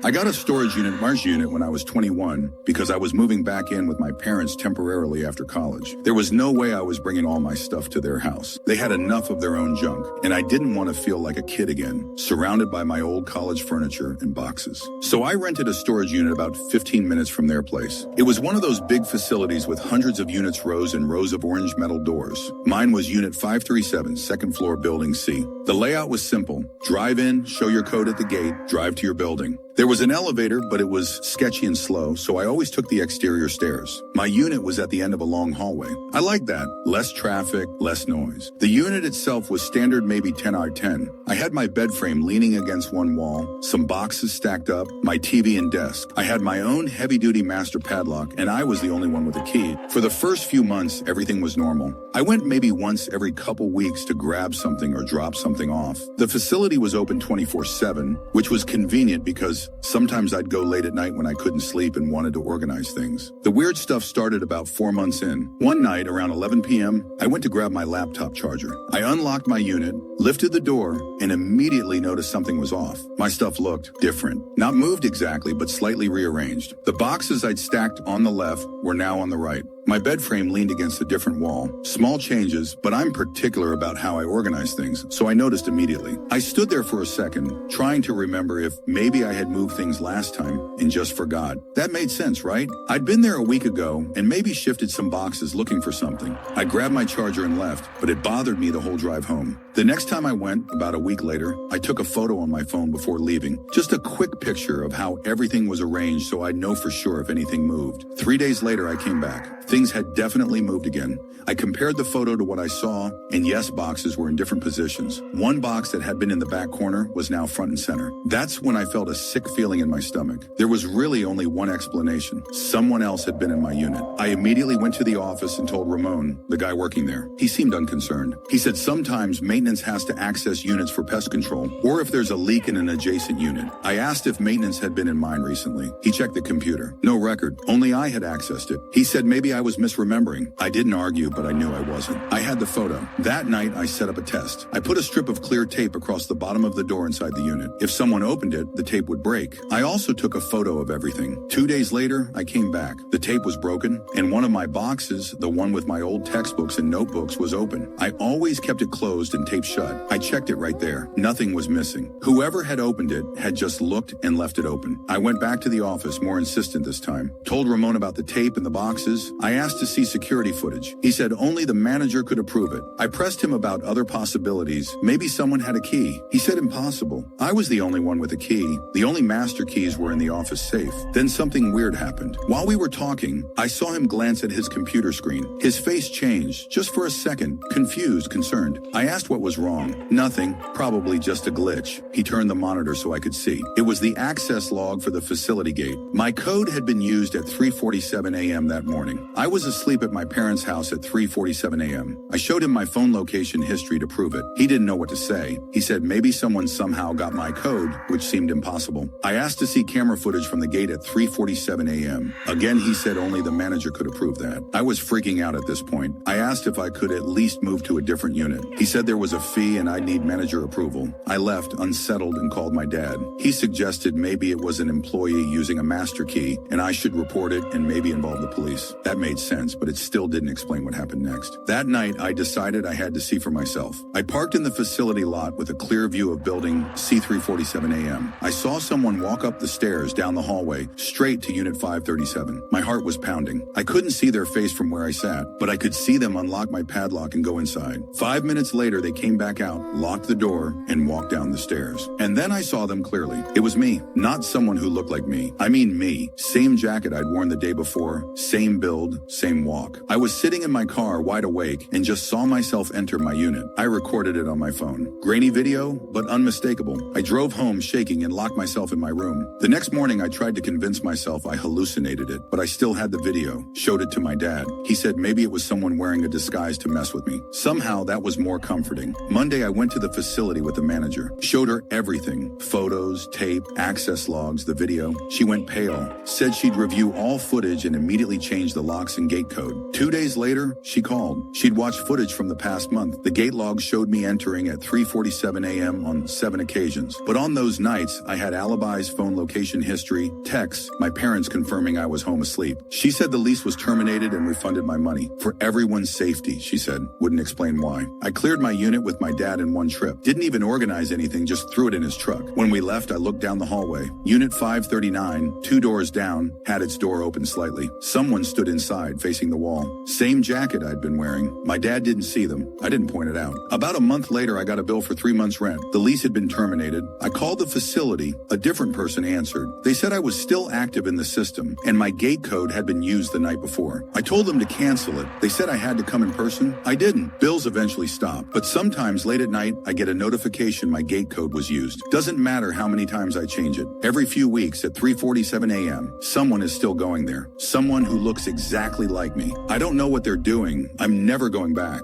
I got a storage unit when I was 21 because I was moving back in with my parents temporarily after college. There was no way I was bringing all my stuff to their house. They had enough of their own junk, and I didn't want to feel like a kid again, surrounded by my old college furniture and boxes. So I rented a storage unit about 15 minutes from their place. It was one of those big facilities with hundreds of units, rows and rows of orange metal doors. Mine was Unit 537, second floor, Building C. The layout was simple. Drive in, show your code at the gate, drive to your building. There was an elevator, but it was sketchy and slow, so I always took the exterior stairs. My unit was at the end of a long hallway. I liked that. Less traffic, less noise. The unit itself was standard, maybe 10 out of 10. I had my bed frame leaning against one wall, some boxes stacked up, my TV and desk. I had my own heavy-duty master padlock, and I was the only one with a key. For the first few months, everything was normal. I went maybe once every couple weeks to grab something or drop something off. The facility was open 24/7, which was convenient because sometimes I'd go late at night when I couldn't sleep and wanted to organize things. The weird stuff started about 4 months in. One night, around 11 p.m., I went to grab my laptop charger. I unlocked my unit, lifted the door, and immediately noticed something was off. My stuff looked different. Not moved exactly, but slightly rearranged. The boxes I'd stacked on the left were now on the right. My bed frame leaned against a different wall. Small changes, but I'm particular about how I organize things, so I noticed immediately. I stood there for a second, trying to remember if maybe I had moved things last time and just forgot. That made sense, right? I'd been there a week ago and maybe shifted some boxes looking for something. I grabbed my charger and left, but it bothered me the whole drive home. The next time I went, about a week later, I took a photo on my phone before leaving. Just a quick picture of how everything was arranged so I'd know for sure if anything moved. 3 days later, I came back. Things had definitely moved again. I compared the photo to what I saw, and yes, boxes were in different positions. One box that had been in the back corner was now front and center. That's when I felt a sick feeling in my stomach. There was really only one explanation. Someone else had been in my unit. I immediately went to the office and told Ramon, the guy working there. He seemed unconcerned. He said sometimes maintenance has to access units for pest control, or if there's a leak in an adjacent unit. I asked if maintenance had been in mine recently. He checked the computer. No record. Only I had accessed it. He said maybe I was misremembering. I didn't argue, but I knew I wasn't. I had the photo. That night, I set up a test. I put a strip of clear tape across the bottom of the door inside the unit. If someone opened it, the tape would break. I also took a photo of everything. 2 days later, I came back. The tape was broken, and one of my boxes, the one with my old textbooks and notebooks, was open. I always kept it closed and taped shut. I checked it right there. Nothing was missing. Whoever had opened it had just looked and left it open. I went back to the office, more insistent this time. Told Ramon about the tape and the boxes. I asked to see security footage. He said only the manager could approve it. I pressed him about other possibilities. Maybe someone had a key. He said impossible. I was the only one with a key. The only master keys were in the office safe. Then something weird happened. While we were talking, I saw him glance at his computer screen. His face changed, just for a second, confused, concerned. I asked what was wrong. Nothing, probably just a glitch. He turned the monitor so I could see. It was the access log for the facility gate. My code had been used at 3:47 a.m. that morning. I was asleep at my parents' house at 3:47 a.m. I showed him my phone location history to prove it. He didn't know what to say. He said maybe someone somehow got my code, which seemed impossible. I asked to see camera footage from the gate at 3:47 a.m. Again, he said only the manager could approve that. I was freaking out at this point. I asked if I could at least move to a different unit. He said there was a fee and I'd need manager approval. I left, unsettled, and called my dad. He suggested maybe it was an employee using a master key and I should report it and maybe involve the police. That made sense, but it still didn't explain what happened next. That night, I decided I had to see for myself. I parked in the facility lot with a clear view of building C347 AM. I saw someone walk up the stairs down the hallway, straight to Unit 537. My heart was pounding. I couldn't see their face from where I sat, but I could see them unlock my padlock and go inside. 5 minutes later, they came back out, locked the door, and walked down the stairs. And then I saw them clearly. It was me, not someone who looked like me. I mean me. Same jacket I'd worn the day before, same build, same walk. I was sitting in my car, wide awake, and just saw myself enter my unit. I recorded it on my phone. Grainy video, but unmistakable. I drove home shaking and locked myself in my room. The next morning, I tried to convince myself I hallucinated it, but I still had the video. Showed it to my dad. He said maybe it was someone wearing a disguise to mess with me. Somehow, that was more comforting. Monday, I went to the facility with the manager. Showed her everything. Photos, tape, access logs, the video. She went pale, said she'd review all footage and immediately change the locks and gate code. 2 days later, she called. She'd watched footage from the past month. The gate log showed me entering at 3:47 a.m. on 7 occasions. But on those nights, I had alibis, phone location history, texts, my parents confirming I was home asleep. She said the lease was terminated and refunded my money. For everyone's safety, she said. Wouldn't explain why. I cleared my unit with my dad in one trip. Didn't even organize anything, just threw it in his truck. When we left, I looked down the hallway. Unit 539, 2 doors down, had its door open slightly. Someone stood inside, facing the wall. Same jacket I'd been wearing. My dad didn't see them. I didn't point it out. About a month later, I got a bill for 3 months' rent. The lease had been terminated. I called the facility. A different person answered. They said I was still active in the system, and my gate code had been used the night before. I told them to cancel it. They said I had to come in person. I didn't. Bills eventually stopped. But sometimes late at night, I get a notification my gate code was used. Doesn't matter how many times I change it. Every few weeks at 3:47 a.m., someone is still going there. Someone who looks exactly like me. I don't know what they're doing. I'm never going back.